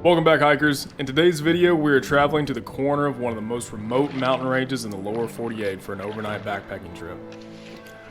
Welcome back, hikers. In today's video, we are traveling to the corner of one of the most remote mountain ranges in the lower 48 for an overnight backpacking trip.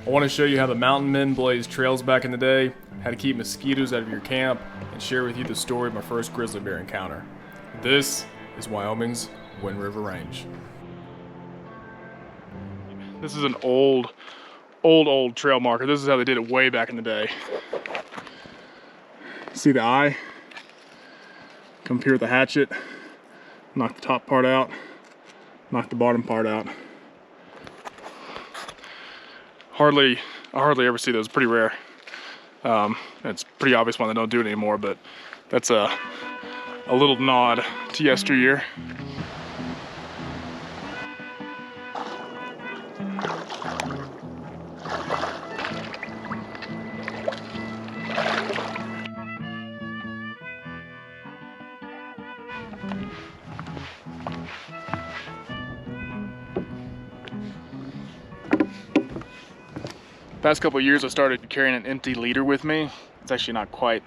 I want to show you how the mountain men blazed trails back in the day, how to keep mosquitoes out of your camp, and share with you the story of my first grizzly bear encounter. This is Wyoming's Wind River Range. This is an old trail marker. This is how they did it way back in the day. See the eye? Come up here with a hatchet, knock the top part out, knock the bottom part out. I hardly ever see those, pretty rare. It's pretty obvious why they don't do it anymore, but that's a little nod to yesteryear. Past couple of years I started carrying an empty liter with me. It's actually not quite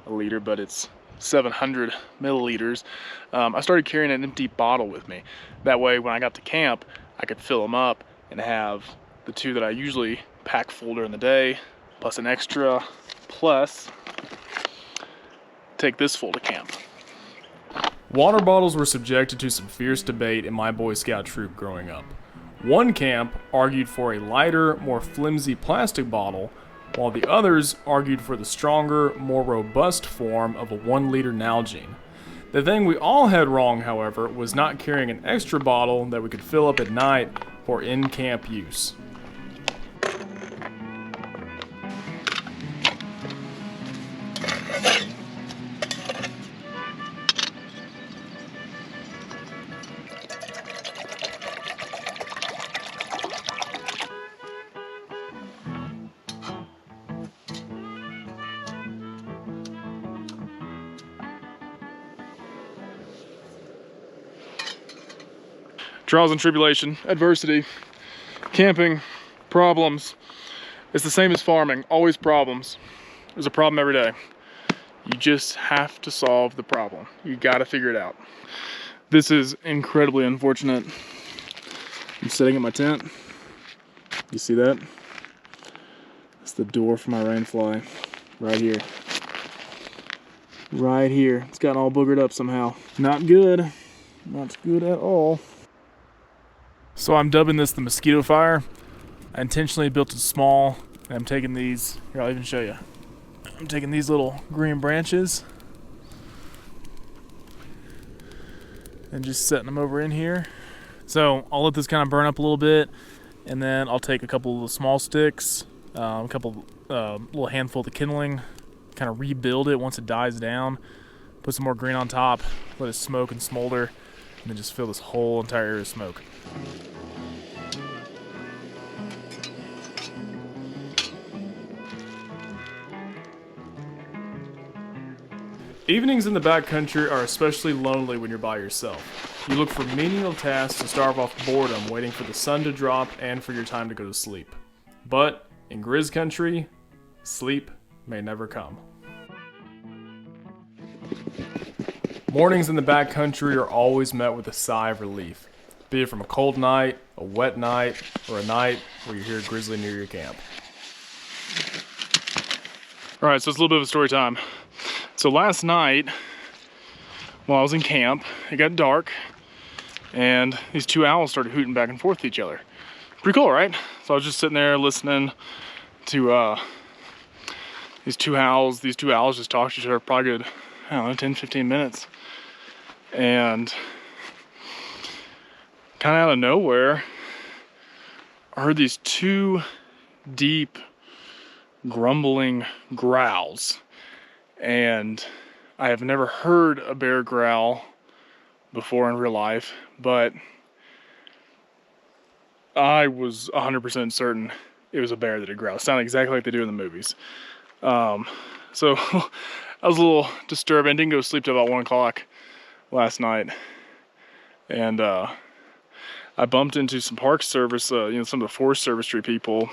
a liter, but it's 700 milliliters. I started carrying an empty bottle with me. That way when I got to camp, I could fill them up and have the two that I usually pack full during the day, plus an extra, plus take this full to camp. Water bottles were subjected to some fierce debate in my Boy Scout troop growing up. One camp argued for a lighter, more flimsy plastic bottle, while the others argued for the stronger, more robust form of a 1 liter Nalgene. The thing we all had wrong, however, was not carrying an extra bottle that we could fill up at night for in-camp use. Trials and tribulation, adversity, camping, problems. It's the same as farming, always problems. There's a problem every day. You just have to solve the problem. You gotta figure it out. This is incredibly unfortunate. I'm sitting in my tent. You see that? That's the door for my rainfly, right here. Right here. It's gotten all boogered up somehow. Not good. Not good at all. So I'm dubbing this the Mosquito Fire. I intentionally built it small, and I'm taking these, here I'll even show you. I'm taking these little green branches and just setting them over in here. So I'll let this kind of burn up a little bit, and then I'll take a couple of the small sticks, a couple little handful of the kindling, kind of rebuild it once it dies down, put some more green on top, let it smoke and smolder, and then just fill this whole entire area with smoke. Evenings in the backcountry are especially lonely when you're by yourself. You look for menial tasks to starve off boredom, waiting for the sun to drop and for your time to go to sleep. But in Grizz country, sleep may never come. Mornings in the backcountry are always met with a sigh of relief, be it from a cold night, a wet night, or a night where you hear a grizzly near your camp. All right, so it's a little bit of a story time. So last night, while I was in camp, it got dark, and these two owls started hooting back and forth to each other. Pretty cool, right? So I was just sitting there listening to these two owls. These two owls just talked to each other probably good, I don't know, 10, 15 minutes. And kind of out of nowhere, I heard these two deep, grumbling growls. And I have never heard a bear growl before in real life, but I was 100% certain it was a bear that had growled. It sounded exactly like they do in the movies. So I was a little disturbed. I didn't go to sleep till about 1 o'clock last night. And I bumped into some Park Service, some of the Forest Service people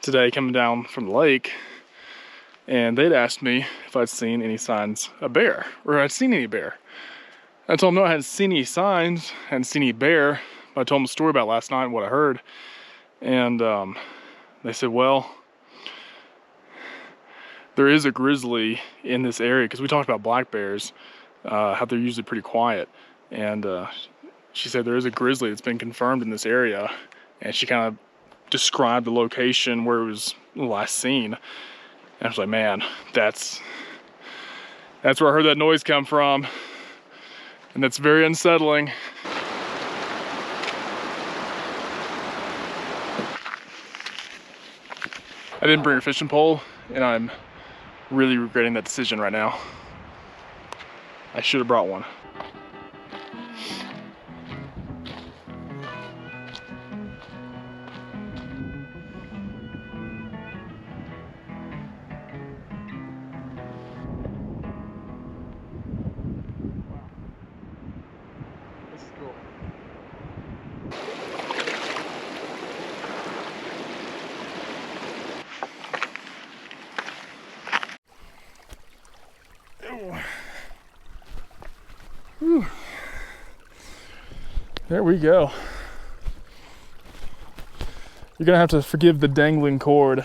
today coming down from the lake. and they'd asked me if I'd seen any signs of bear, or I'd seen any bear. I told them no, I hadn't seen any signs, hadn't seen any bear, but I told them the story about last night and what I heard. And they said, well, there is a grizzly in this area, because we talked about black bears, how they're usually pretty quiet. And she said there is a grizzly that's been confirmed in this area, and she kind of described the location where it was last seen. And I was like, man, that's where I heard that noise come from, and that's very unsettling. I didn't bring a fishing pole, and I'm really regretting that decision right now. I should have brought one. This is cool. Whew. There we go. You're gonna have to forgive the dangling cord.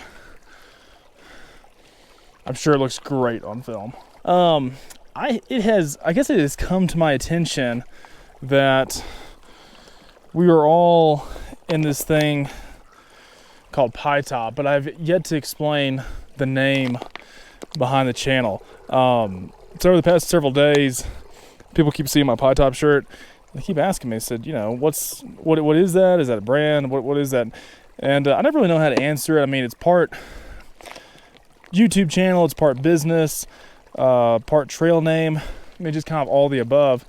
I'm sure it looks great on film. I guess it has come to my attention that we are all in this thing called pie top, but I've yet to explain the name behind the channel. So over the past several days, people keep seeing my pie top shirt. They keep asking me, said, you know, what is that? Is that a brand? What is that? And I never really know how to answer it. I mean, it's part YouTube channel, it's part business, part trail name. I mean, just kind of all the above.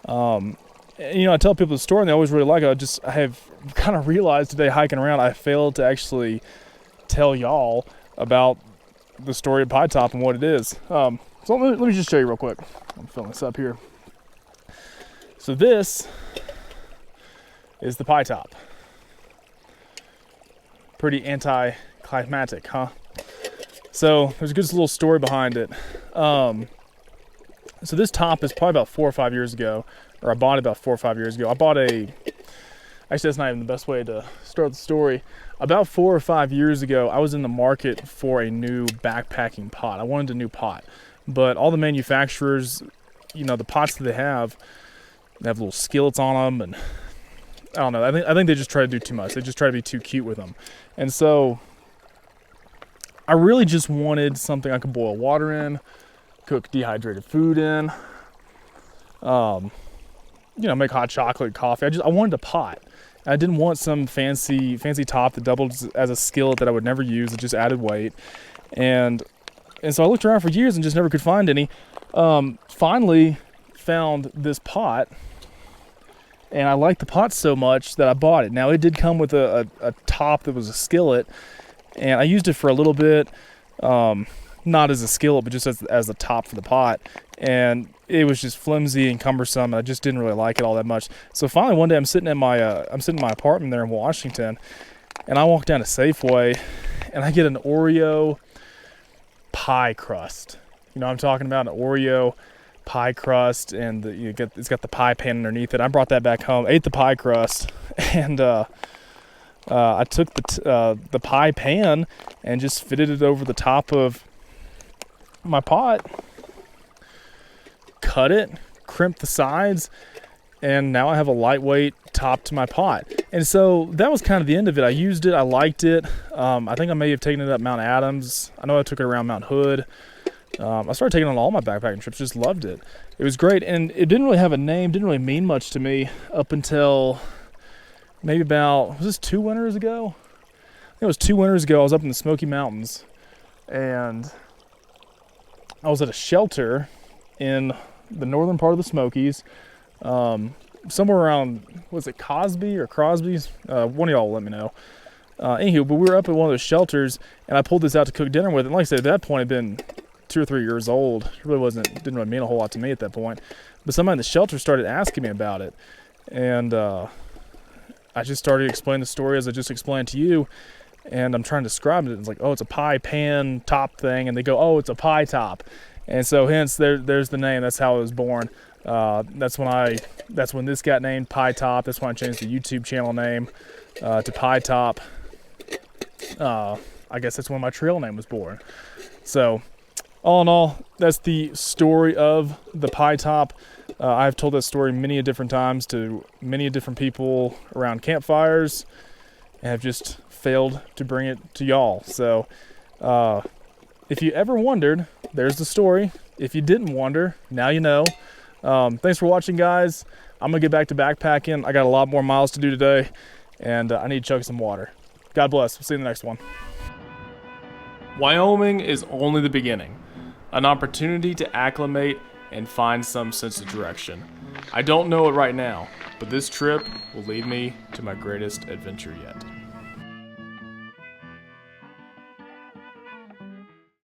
And, you know, I tell people the story and they always really like it. I have kind of realized today hiking around, I failed to actually tell y'all about the story of pie top and what it is. So let me just show you real quick. I'm filling this up here. So this is the pie top. Pretty anticlimactic, huh? So there's a good little story behind it. So this top is probably about 4 or 5 years ago, or I bought it about 4 or 5 years ago. Actually that's not even the best way to start the story. About 4 or 5 years ago, I was in the market for a new backpacking pot. I wanted a new pot, but all the manufacturers, you know, the pots that they have little skillets on them, and I don't know. I think they just try to do too much. They just try to be too cute with them. And so I really just wanted something I could boil water in, cook dehydrated food in, you know, make hot chocolate, coffee. I wanted a pot. I didn't want some fancy top that doubled as a skillet that I would never use. It just added weight. And so I looked around for years and just never could find any. Finally found this pot, and I liked the pot so much that I bought it. Now, it did come with a top that was a skillet, and I used it for a little bit, not as a skillet, but just as the top for the pot. And it was just flimsy and cumbersome, and I just didn't really like it all that much. So finally, one day, I'm sitting in my apartment there in Washington, and I walk down to Safeway, and I get an Oreo pie crust. You know what I'm talking about? An Oreo pie crust, and it's got the pie pan underneath it. I brought that back home, ate the pie crust, and I took the pie pan and just fitted it over the top of my pot, cut it, crimped the sides, and now I have a lightweight top to my pot. And so that was kind of the end of it. I used it, I liked it. I think I may have taken it up Mount Adams. I know I took it around Mount Hood. I started taking it on all my backpacking trips, just loved it. It was great, and it didn't really have a name, didn't really mean much to me up until maybe was this 2 winters ago? I think it was 2 winters ago. I was up in the Smoky Mountains, and I was at a shelter in the northern part of the Smokies, somewhere around, was it Cosby or Crosby's? One of y'all will let me know. Anywho, but we were up at one of those shelters, and I pulled this out to cook dinner with it. And like I said, at that point, it'd been 2 or 3 years old. It really didn't really mean a whole lot to me at that point. But somebody in the shelter started asking me about it, and I just started explaining the story as I just explained to you. and I'm trying to describe it. It's like, oh, it's a pie pan top thing, and they go, oh, it's a pie top, and so hence there's the name. That's how it was born. That's when this got named Pie Top. That's when I changed the YouTube channel name to Pie Top. I guess that's when my trail name was born. So, all in all, that's the story of the Pie Top. I've told that story many different times to many different people around campfires, and have just failed to bring it to y'all. So, if you ever wondered, there's the story. If you didn't wonder, now you know. Thanks for watching, guys. I'm gonna get back to backpacking. I got a lot more miles to do today, and I need to chug some water. God bless. We'll see you in the next one. Wyoming is only the beginning, an opportunity to acclimate and find some sense of direction. I don't know it right now, but this trip will lead me to my greatest adventure yet.